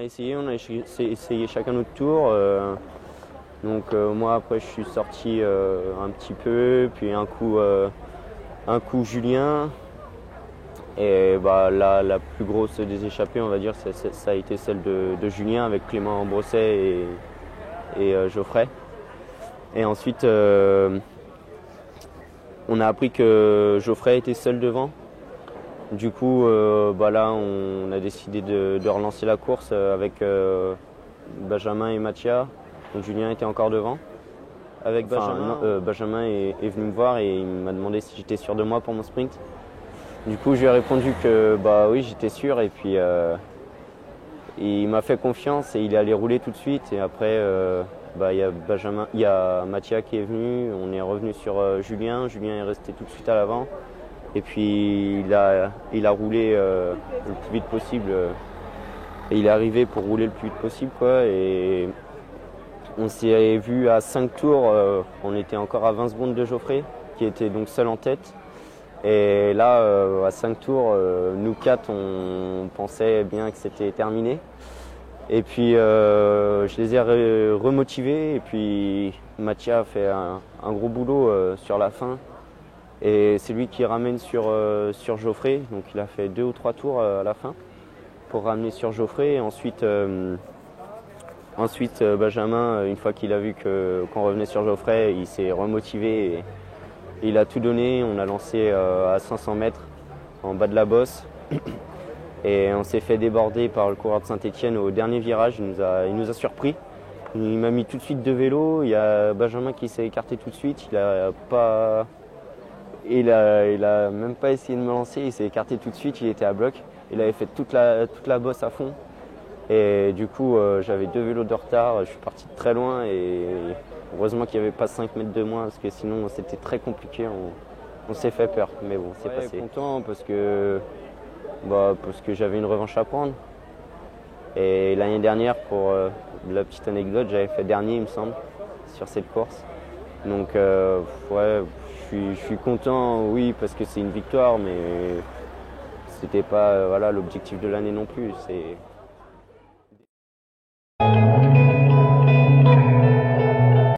essayé chacun notre tour. Moi après je suis sorti un petit peu, puis un coup Julien. Et la plus grosse des échappées, on va dire, ça a été celle de Julien avec Clément Brosset et Geoffrey. Et ensuite, on a appris que Geoffrey était seul devant. Du coup, là, on a décidé de relancer la course avec Benjamin et Mathia. Donc Julien était encore devant. Avec Benjamin est venu me voir et il m'a demandé si j'étais sûr de moi pour mon sprint. Du coup, je lui ai répondu que oui, j'étais sûr. Et puis, il m'a fait confiance et il est allé rouler tout de suite. Et après, il y a Mathia qui est venu. On est revenu sur Julien. Julien est resté tout de suite à l'avant. Et puis, il a roulé le plus vite possible. Et il est arrivé pour rouler le plus vite possible, quoi. Et on s'est vu à 5 tours. On était encore à 20 secondes de Geoffrey, qui était donc seul en tête. Et là, à 5 tours, nous 4, on pensait bien que c'était terminé. Et puis, je les ai remotivés. Et puis, Mathia a fait un gros boulot sur la fin. Et c'est lui qui ramène sur Geoffrey. Donc, il a fait 2 ou 3 tours à la fin pour ramener sur Geoffrey. Et ensuite, Benjamin, une fois qu'il a vu qu'on revenait sur Geoffrey, il s'est remotivé. Et il a tout donné, on a lancé à 500 mètres en bas de la bosse et on s'est fait déborder par le coureur de Saint-Etienne au dernier virage, il nous a surpris. Il m'a mis tout de suite 2 vélos, il y a Benjamin qui s'est écarté tout de suite, il a même pas essayé de me lancer, il s'est écarté tout de suite, il était à bloc, il avait fait toute la bosse à fond. Et du coup, j'avais 2 vélos de retard, je suis parti de très loin et heureusement qu'il n'y avait pas 5 mètres de moins parce que sinon c'était très compliqué, on s'est fait peur, mais bon, c'est passé. Content parce que j'avais une revanche à prendre. Et l'année dernière, pour la petite anecdote, j'avais fait dernier, il me semble, sur cette course. Donc je suis content, oui, parce que c'est une victoire, mais c'était pas l'objectif de l'année non plus.